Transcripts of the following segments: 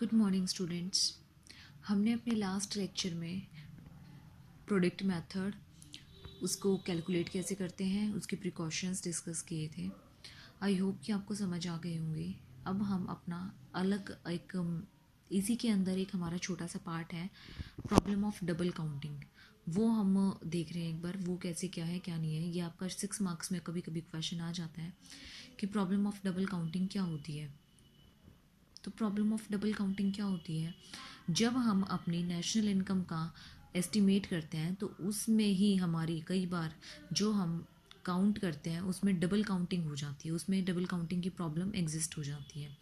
Good morning students. हमने अपने last lecture में प्रोडक्ट मेथड, उसको कैलकुलेट कैसे करते हैं, उसके प्रिकॉशंस डिस्कस किए थे। आई होप कि आपको समझ आ गए होंगे। अब हम अपना अलग एक इसी के अंदर एक हमारा छोटा सा पार्ट है प्रॉब्लम ऑफ डबल काउंटिंग, वो हम देख रहे हैं एक बार वो कैसे क्या है क्या नहीं है। ये आपका 6 मार्क्स में कभी कभी क्वेश्चन आ जाता है कि प्रॉब्लम ऑफ डबल काउंटिंग क्या होती है। तो प्रॉब्लम ऑफ डबल काउंटिंग क्या होती है? जब हम अपनी नेशनल इनकम का एस्टिमेट करते हैं तो उसमें ही हमारी कई बार जो हम काउंट करते हैं उसमें डबल काउंटिंग हो जाती है, उसमें डबल काउंटिंग की प्रॉब्लम एग्जिस्ट हो जाती है।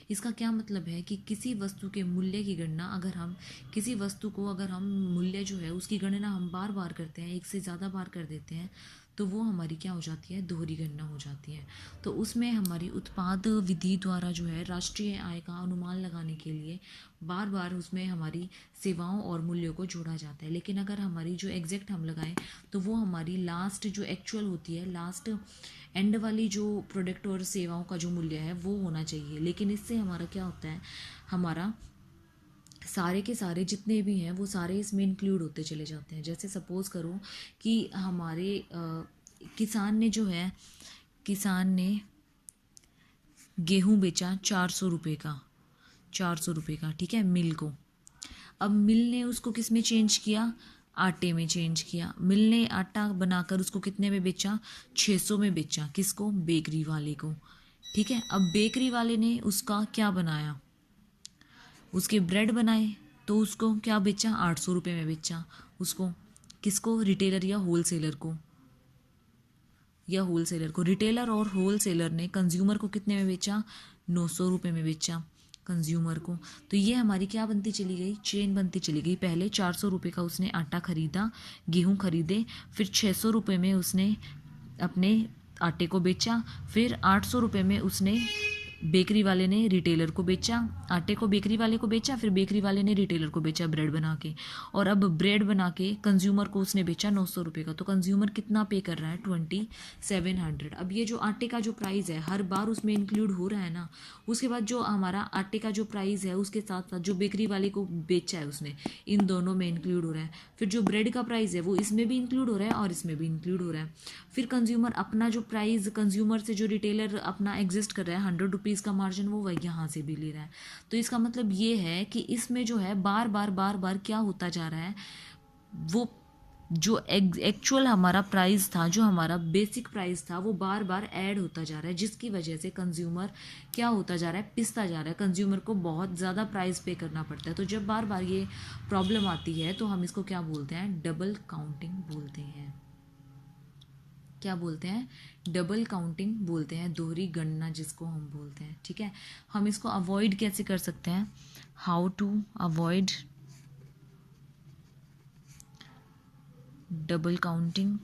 इसका क्या मतलब है कि किसी वस्तु के मूल्य की गणना, अगर हम किसी वस्तु को अगर हम मूल्य जो है उसकी गणना हम बार बार करते हैं, एक से ज़्यादा बार कर देते हैं, तो वो हमारी क्या हो जाती है, दोहरी गणना हो जाती है। तो उसमें हमारी उत्पाद विधि द्वारा जो है राष्ट्रीय आय का अनुमान लगाने के लिए बार बार उसमें हमारी सेवाओं और मूल्यों को जोड़ा जाता है। लेकिन अगर हमारी जो एग्जैक्ट हम लगाएं तो वो हमारी लास्ट जो एक्चुअल होती है, लास्ट एंड वाली जो प्रोडक्ट और सेवाओं का जो मूल्य है वो होना चाहिए। लेकिन इससे हमारा क्या होता है, हमारा सारे के सारे जितने भी हैं वो सारे इसमें इंक्लूड होते चले जाते हैं। जैसे सपोज़ करो कि हमारे किसान ने जो है, किसान ने गेहूं बेचा 400 रुपये का, 400 रुपये का, ठीक है, मिल को। अब मिल ने उसको किस में चेंज किया, आटे में चेंज किया। मिल ने आटा बनाकर उसको कितने में बेचा, 600 में बेचा। किसको, बेकरी वाले को, ठीक है। अब बेकरी वाले ने उसका क्या बनाया, उसके ब्रेड बनाए, तो उसको क्या बेचा, 800 रुपये में बेचा उसको। किसको, रिटेलर या होलसेलर को, या होलसेलर को। रिटेलर और होलसेलर ने कंज्यूमर को कितने में बेचा, 900 रुपये में बेचा कंज्यूमर को। तो ये हमारी क्या बनती चली गई, चेन बनती चली गई। पहले 400 रुपये का उसने आटा खरीदा, गेहूं खरीदे, फिर 600 रुपये में उसने अपने आटे को बेचा, फिर 800 रुपये में उसने बेकरी वाले ने रिटेलर को बेचा, आटे को बेकरी वाले को बेचा, फिर बेकरी वाले ने रिटेलर को बेचा ब्रेड बना के। और अब ब्रेड बना के कंज्यूमर को उसने बेचा 900 रुपये का। तो कंज्यूमर कितना पे कर रहा है, 2700। अब ये जो आटे का जो प्राइस है हर बार उसमें इंक्लूड हो रहा है ना। उसके बाद जो हमारा आटे का जो प्राइस है उसके साथ साथ जो बेकरी वाले को बेचा है उसने, इन दोनों में इंक्लूड हो रहा है। फिर जो ब्रेड का प्राइस है वो इसमें भी इंक्लूड हो रहा है और इसमें भी इंक्लूड हो रहा है। फिर कंज्यूमर अपना जो प्राइस, कंज्यूमर से जो रिटेलर अपना एग्जिस्ट कर रहा है 100 रुपीज़ का मार्जिन, वो वही यहाँ से भी ले रहा है। तो इसका मतलब ये है कि इसमें जो है बार बार बार बार क्या होता जा रहा है, वो जो एक्चुअल हमारा प्राइस था, जो हमारा बेसिक प्राइस था, वो बार बार ऐड होता जा रहा है, जिसकी वजह से कंज्यूमर क्या होता जा रहा है, पिसता जा रहा है। कंज्यूमर को बहुत ज़्यादा प्राइस पे करना पड़ता है। तो जब बार बार ये प्रॉब्लम आती है तो हम इसको क्या बोलते हैं, डबल काउंटिंग बोलते हैं। क्या बोलते हैं, डबल काउंटिंग बोलते हैं, दोहरी गणना जिसको हम बोलते हैं, ठीक है। हम इसको अवॉइड कैसे कर सकते हैं, how to avoid double counting.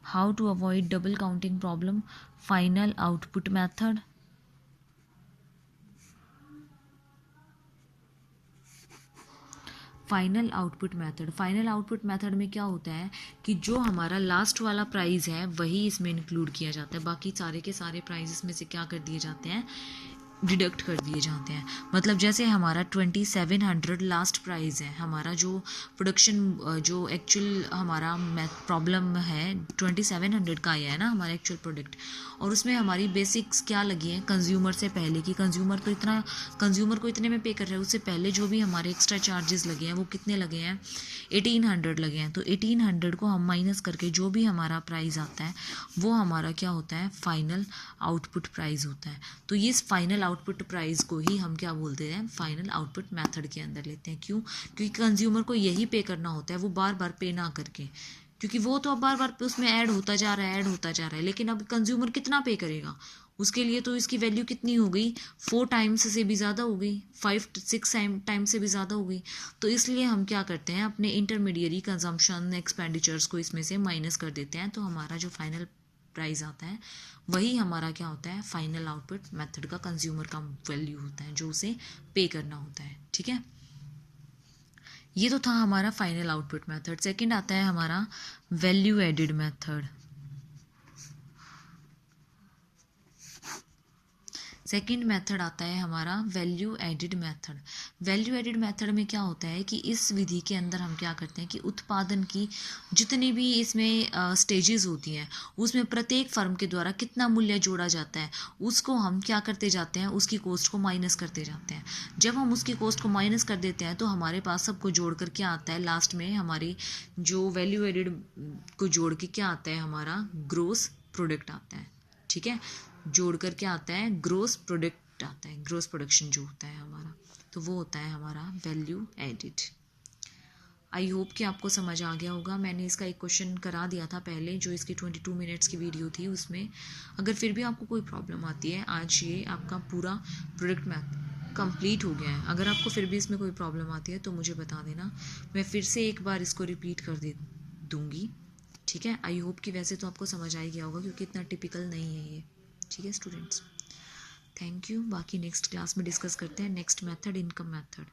How to avoid double counting problem, final output method. Final output method, final output method में क्या होता है कि जो हमारा लास्ट वाला प्राइस है वही इसमें इंक्लूड किया जाता है, बाकी सारे के सारे प्राइजेस में से क्या कर दिए जाते हैं, डिडक्ट कर दिए जाते हैं। मतलब जैसे हमारा 2700 लास्ट प्राइस है, हमारा जो प्रोडक्शन जो एक्चुअल हमारा प्रॉब्लम है 2700 का आया है ना हमारा एक्चुअल प्रोडक्ट, और उसमें हमारी बेसिक्स क्या लगी है, कंज्यूमर से पहले की, कंज्यूमर तो इतना, कंज्यूमर को इतने में पे कर रहे हैं, उससे पहले जो भी हमारे एक्स्ट्रा चार्जेस लगे हैं वो कितने लगे हैं, 1800 लगे हैं। तो 1800 को हम माइनस करके जो भी हमारा प्राइस आता है वो हमारा क्या होता है, फाइनल आउटपुट प्राइस होता है। तो ये फाइनल आउटपुट प्राइस को ही हम क्या बोलते हैं, फाइनल आउटपुट मेथड के अंदर लेते हैं। क्यों, क्योंकि कंज्यूमर को यही पे करना होता है, वो बार बार पे ना करके, क्योंकि वो तो अब बार बार उसमें ऐड होता जा रहा है, ऐड होता जा रहा है। लेकिन अब कंज्यूमर कितना पे करेगा, उसके लिए तो इसकी वैल्यू कितनी हो गई, 4 टाइम्स से भी ज़्यादा हो गई, 5-6 टाइम्स से भी ज़्यादा हो गई। तो इसलिए हम क्या करते हैं, अपने इंटरमीडियरी कंजम्पशन एक्सपेंडिचर्स को इसमें से माइनस कर देते हैं। तो हमारा जो फाइनल प्राइस आता है वही हमारा क्या होता है, फाइनल आउटपुट मेथड का कंज्यूमर का वैल्यू होता है जो उसे पे करना होता है, ठीक है। ये तो था हमारा फाइनल आउटपुट मेथड। सेकंड आता है हमारा value added method. Second method आता है हमारा value added method. Value added method में क्या होता है कि इस विधि के अंदर हम क्या करते हैं कि उत्पादन की जितनी भी इसमें स्टेजेस होती हैं उसमें प्रत्येक फर्म के द्वारा कितना मूल्य जोड़ा जाता है उसको हम क्या करते जाते हैं, उसकी कॉस्ट को माइनस करते जाते हैं। जब हम उसकी कॉस्ट को माइनस कर देते हैं तो हमारे पास सबको जोड़ कर क्या आता है, लास्ट में हमारी जो वैल्यू एडिड को जोड़ के क्या आता है, हमारा ग्रोस प्रोडक्ट आता है। ठीक है, जोड़ कर क्या आता है, ग्रोस प्रोडक्ट आता है, ग्रोस प्रोडक्शन जो होता है हमारा, तो वो होता है हमारा वैल्यू एडिड। आई होप कि आपको समझ आ गया होगा। मैंने इसका एक क्वेश्चन करा दिया था पहले, जो इसकी 22 मिनट्स की वीडियो थी उसमें। अगर फिर भी आपको कोई प्रॉब्लम आती है, आज ये आपका पूरा प्रोडक्ट मैथ कंप्लीट हो गया है। अगर आपको फिर भी इसमें कोई प्रॉब्लम आती है तो मुझे बता देना, मैं फिर से एक बार इसको रिपीट कर दे दूँगी। ठीक है, आई होप कि वैसे तो आपको समझ आ ही गया होगा क्योंकि इतना टिपिकल नहीं है ये। ठीक है स्टूडेंट्स, थैंक यू। बाकी नेक्स्ट क्लास में डिस्कस करते हैं नेक्स्ट मेथड, इनकम मेथड।